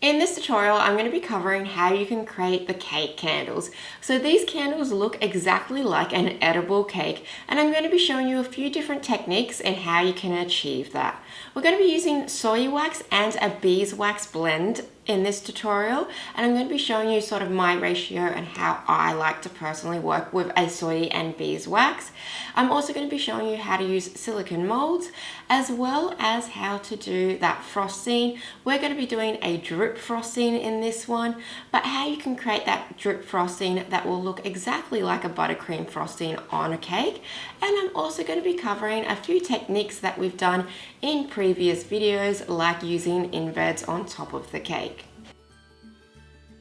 In this tutorial, I'm going to be covering how you can create the cake candles. So these candles look exactly like an edible cake, and I'm going to be showing you a few different techniques and how you can achieve that. We're going to be using soy wax and a beeswax blend in this tutorial, and I'm going to be showing you sort of my ratio and how I like to personally work with a soy and beeswax. I'm also going to be showing you how to use silicone molds as well as how to do that frosting. We're going to be doing a drip frosting in this one, but how you can create that drip frosting that will look exactly like a buttercream frosting on a cake. And I'm also going to be covering a few techniques that we've done in previous videos, like using inveds on top of the cake.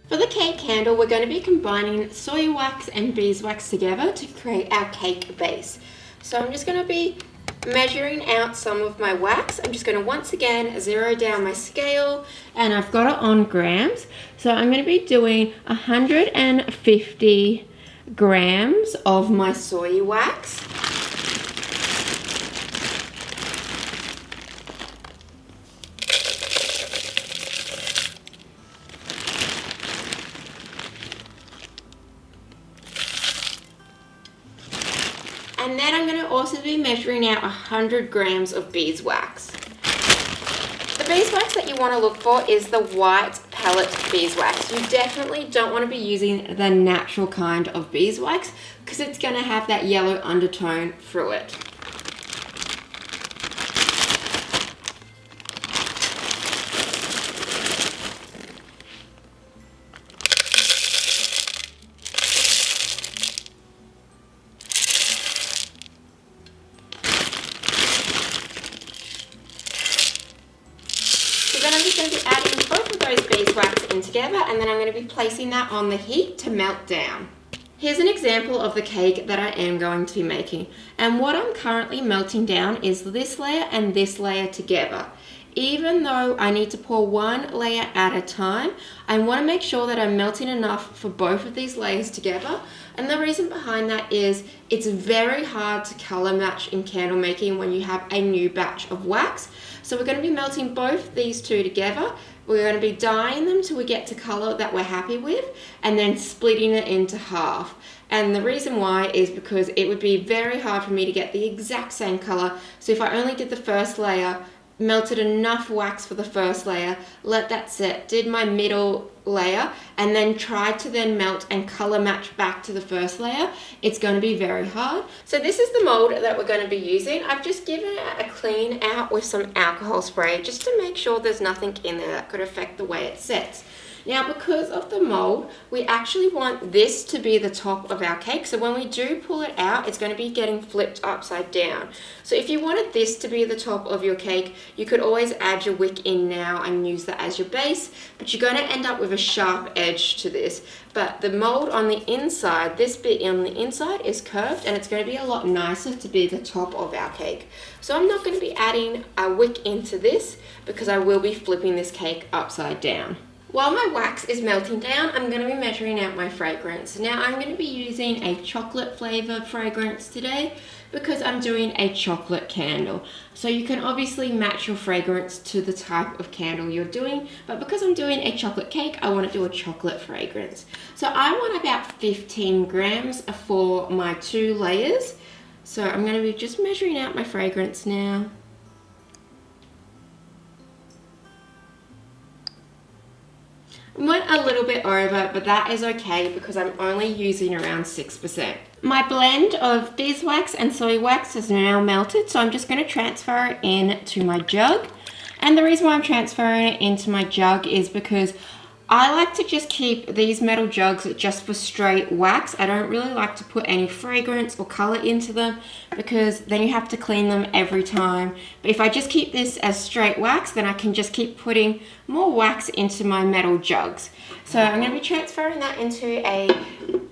For the cake candle, we're going to be combining soy wax and beeswax together to create our cake base. So I'm just going to be measuring out some of my wax. I'm just going to once again zero down my scale, and I've got it on grams. So I'm going to be doing 150 grams of my soy wax. And then I'm going to also be measuring out 100 grams of beeswax. The beeswax that you want to look for is the white pellet beeswax. You definitely don't want to be using the natural kind of beeswax because it's going to have that yellow undertone through it. Then I'm just going to be adding both of those beeswax in together, and then I'm going to be placing that on the heat to melt down. Here's an example of the cake that I am going to be making, and what I'm currently melting down is this layer and this layer together. Even though I need to pour one layer at a time, I want to make sure that I'm melting enough for both of these layers together. And the reason behind that is it's very hard to color match in candle making when you have a new batch of wax. So we're going to be melting both these two together. We're going to be dyeing them till we get to color that we're happy with, and then splitting it into half. And the reason why is because it would be very hard for me to get the exact same color. So if I only did the first layer, melted enough wax for the first layer, let that set, did my middle layer, and then tried to then melt and color match back to the first layer, it's going to be very hard. So this is the mold that we're going to be using. I've just given it a clean out with some alcohol spray just to make sure there's nothing in there that could affect the way it sets. Now, because of the mold, we actually want this to be the top of our cake. So when we do pull it out, it's going to be getting flipped upside down. So if you wanted this to be the top of your cake, you could always add your wick in now and use that as your base, but you're going to end up with a sharp edge to this. But the mold on the inside, this bit on the inside is curved, and it's going to be a lot nicer to be the top of our cake. So I'm not going to be adding a wick into this because I will be flipping this cake upside down. While my wax is melting down, I'm going to be measuring out my fragrance. Now I'm going to be using a chocolate flavored fragrance today because I'm doing a chocolate candle. So you can obviously match your fragrance to the type of candle you're doing, but because I'm doing a chocolate cake, I want to do a chocolate fragrance. So I want about 15 grams for my 2 layers. So I'm going to be just measuring out my fragrance now. I went a little bit over, but that is okay because I'm only using around 6%. My blend of beeswax and soy wax is now melted, so I'm just going to transfer it into my jug. And the reason why I'm transferring it into my jug is because I like to just keep these metal jugs just for straight wax. I don't really like to put any fragrance or color into them because then you have to clean them every time. But if I just keep this as straight wax, then I can just keep putting more wax into my metal jugs. So I'm going to be transferring that into a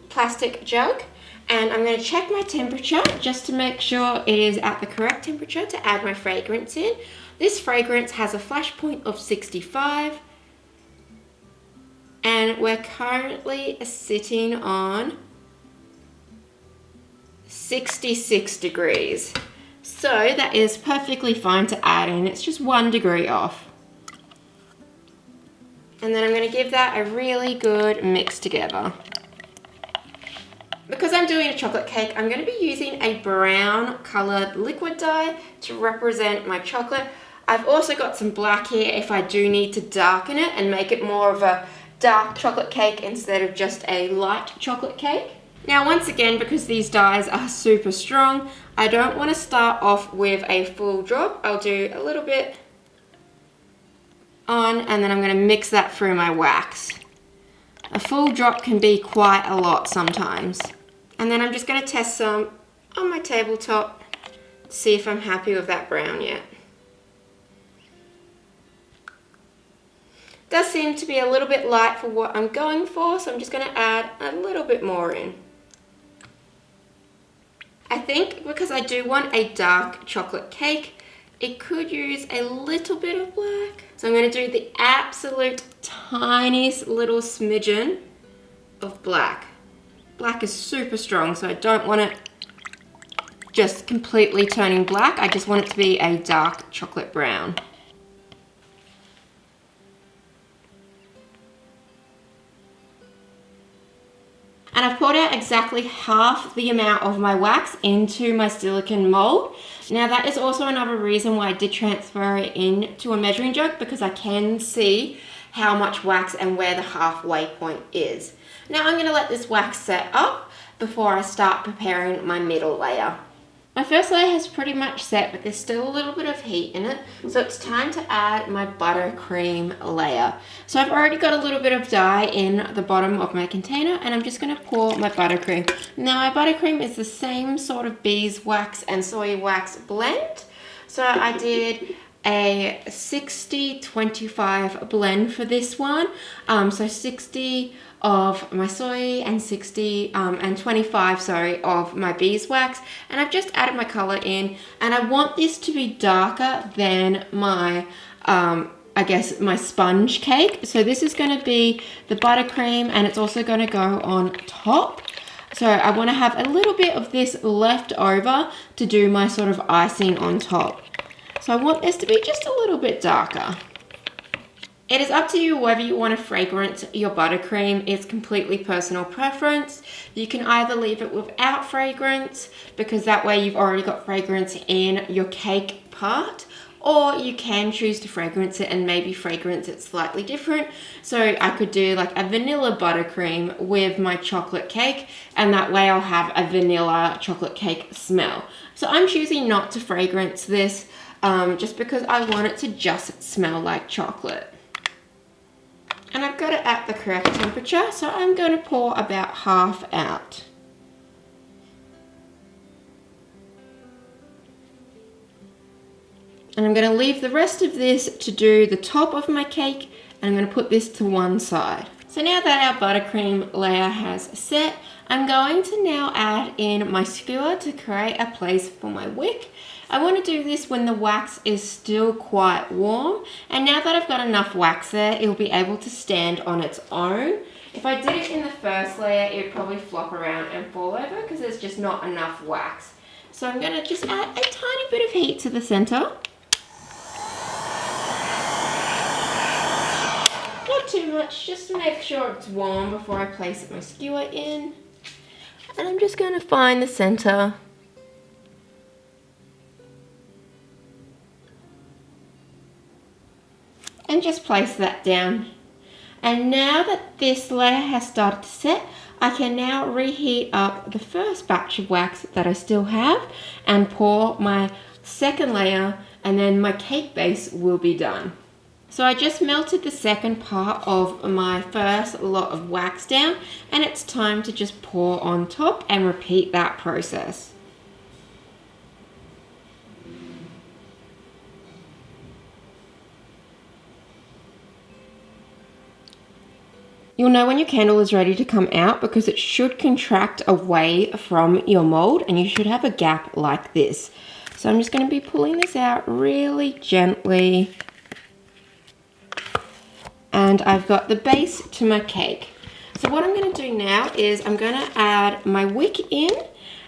plastic jug, and I'm going to check my temperature just to make sure it is at the correct temperature to add my fragrance in. This fragrance has a flash point of 65. And we're currently sitting on 66 degrees. So that is perfectly fine to add in. It's just 1 degree off. And then I'm going to give that a really good mix together. Because I'm doing a chocolate cake, I'm going to be using a brown coloured liquid dye to represent my chocolate. I've also got some black here if I do need to darken it and make it more of a dark chocolate cake instead of just a light chocolate cake. Now once again, because these dyes are super strong, I don't want to start off with a full drop. I'll do a little bit on and then I'm going to mix that through my wax. A full drop can be quite a lot sometimes. And then I'm just going to test some on my tabletop to see if I'm happy with that brown yet. Does seem to be a little bit light for what I'm going for, so I'm just going to add a little bit more in. I think because I do want a dark chocolate cake, it could use a little bit of black. So I'm going to do the absolute tiniest little smidgen of black. Black is super strong, so I don't want it just completely turning black. I just want it to be a dark chocolate brown. And I've poured out exactly half the amount of my wax into my silicone mold. Now that is also another reason why I did transfer it into a measuring jug, because I can see how much wax and where the halfway point is. Now I'm going to let this wax set up before I start preparing my middle layer. My first layer has pretty much set, but there's still a little bit of heat in it, so it's time to add my buttercream layer. So I've already got a little bit of dye in the bottom of my container, and I'm just going to pour my buttercream. Now my buttercream is the same sort of beeswax and soy wax blend, so I did a 60-25 blend for this one. So 60 of my soy and 25 of my beeswax, and I've just added my color in, and I want this to be darker than my I guess my sponge cake. So this is going to be the buttercream, and it's also going to go on top. So I want to have a little bit of this left over to do my sort of icing on top. So I want this to be just a little bit darker. It is up to you whether you want to fragrance your buttercream. It's completely personal preference. You can either leave it without fragrance, because that way you've already got fragrance in your cake part, or you can choose to fragrance it and maybe fragrance it slightly different. So I could do like a vanilla buttercream with my chocolate cake, and that way I'll have a vanilla chocolate cake smell. So I'm choosing not to fragrance this just because I want it to just smell like chocolate. And I've got it at the correct temperature, so I'm going to pour about half out. And I'm going to leave the rest of this to do the top of my cake, and I'm going to put this to one side. So now that our buttercream layer has set, I'm going to now add in my skewer to create a place for my wick. I want to do this when the wax is still quite warm, and now that I've got enough wax there, it'll be able to stand on its own. If I did it in the first layer, it would probably flop around and fall over because there's just not enough wax. So I'm going to just add a tiny bit of heat to the center. Not too much, just to make sure it's warm before I place my skewer in. And I'm just going to find the center. And just place that down. And now that this layer has started to set, I can now reheat up the first batch of wax that I still have and pour my second layer, and then my cake base will be done. So I just melted the second part of my first lot of wax down, and it's time to just pour on top and repeat that process. You'll know when your candle is ready to come out because it should contract away from your mold, and you should have a gap like this. So I'm just going to be pulling this out really gently. And I've got the base to my cake. So what I'm going to do now is I'm going to add my wick in,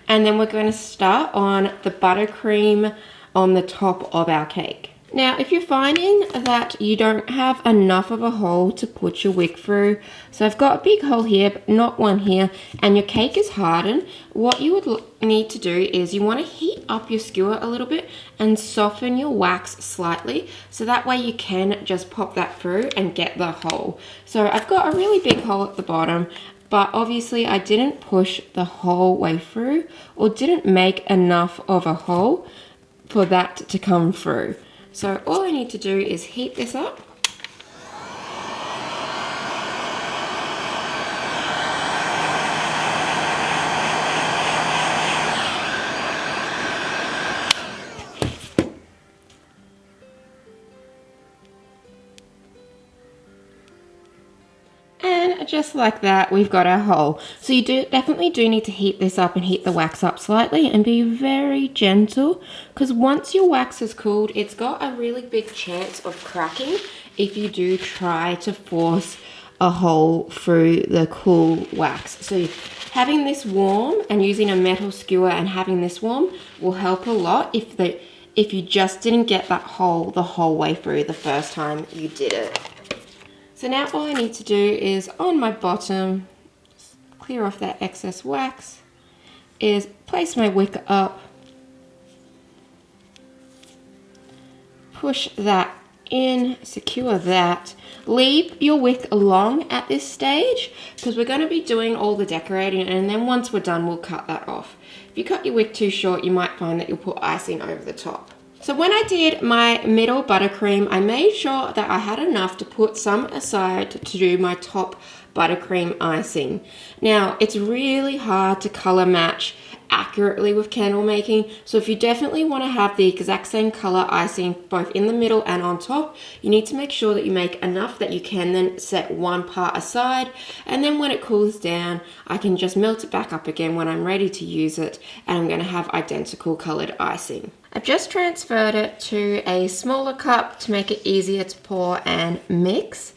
and then we're going to start on the buttercream on the top of our cake. Now, if you're finding that you don't have enough of a hole to put your wick through, so I've got a big hole here, but not one here, and your cake is hardened, what you would need to do is you want to heat up your skewer a little bit and soften your wax slightly, so that way you can just pop that through and get the hole. So I've got a really big hole at the bottom, but obviously I didn't push the whole way through or didn't make enough of a hole for that to come through. So all I need to do is heat this up. And just like that, we've got our hole. So you definitely need to heat this up and heat the wax up slightly and be very gentle, because once your wax is cooled, it's got a really big chance of cracking if you do try to force a hole through the cool wax. So having this warm and using a metal skewer and having this warm will help a lot if you just didn't get that hole the whole way through the first time you did it. So now all I need to do is on my bottom, clear off that excess wax, is place my wick up, push that in, secure that. Leave your wick long at this stage because we're going to be doing all the decorating, and then once we're done we'll cut that off. If you cut your wick too short, you might find that you'll put icing over the top. So when I did my middle buttercream, I made sure that I had enough to put some aside to do my top buttercream icing. Now, it's really hard to color match accurately with candle making, so if you definitely want to have the exact same color icing both in the middle and on top, you need to make sure that you make enough that you can then set one part aside, and then when it cools down I can just melt it back up again when I'm ready to use it, and I'm going to have identical colored icing. I've just transferred it to a smaller cup to make it easier to pour and mix.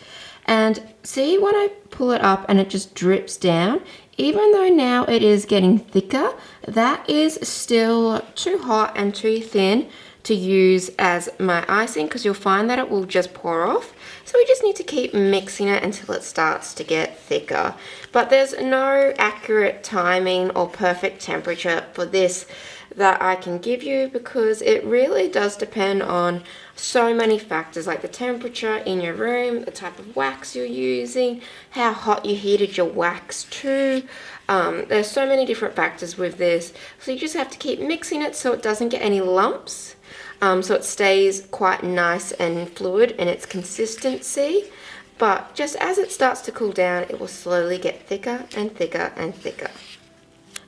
And see, when I pull it up and it just drips down, even though now it is getting thicker, that is still too hot and too thin to use as my icing, because you'll find that it will just pour off. So we just need to keep mixing it until it starts to get thicker. But there's no accurate timing or perfect temperature for this that I can give you, because it really does depend on so many factors, like the temperature in your room, the type of wax you're using, how hot you heated your wax to. There's so many different factors with this, so you just have to keep mixing it so it doesn't get any lumps, so it stays quite nice and fluid in its consistency. But just as it starts to cool down, it will slowly get thicker and thicker and thicker.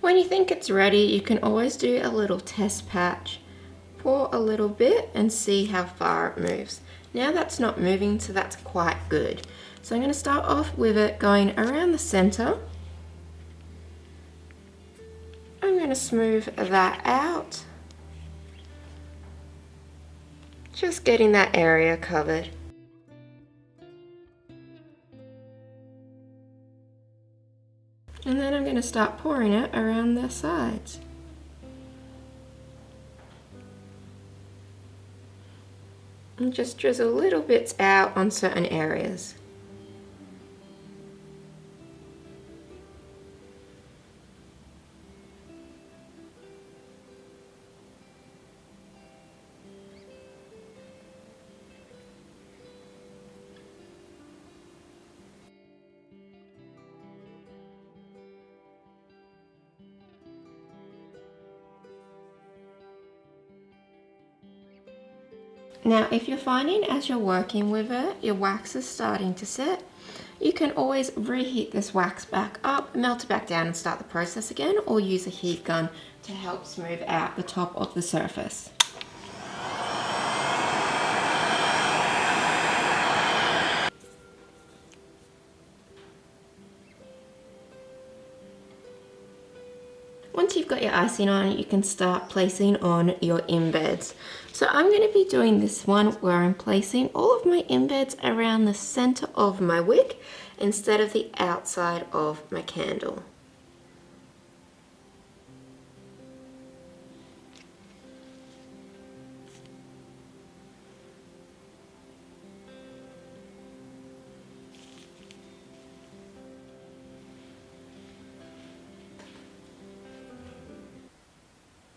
When you think it's ready, you can always do a little test patch. Pour a little bit and see how far it moves. Now that's not moving, so that's quite good. So I'm going to start off with it going around the center. I'm going to smooth that out. Just getting that area covered. And then I'm going to start pouring it around the sides. And just drizzle little bits out on certain areas. Now, if you're finding as you're working with it, your wax is starting to set, you can always reheat this wax back up, melt it back down and start the process again, or use a heat gun to help smooth out the top of the surface. Once you've got your icing on, you can start placing on your embeds. So I'm going to be doing this one where I'm placing all of my embeds around the center of my wick instead of the outside of my candle.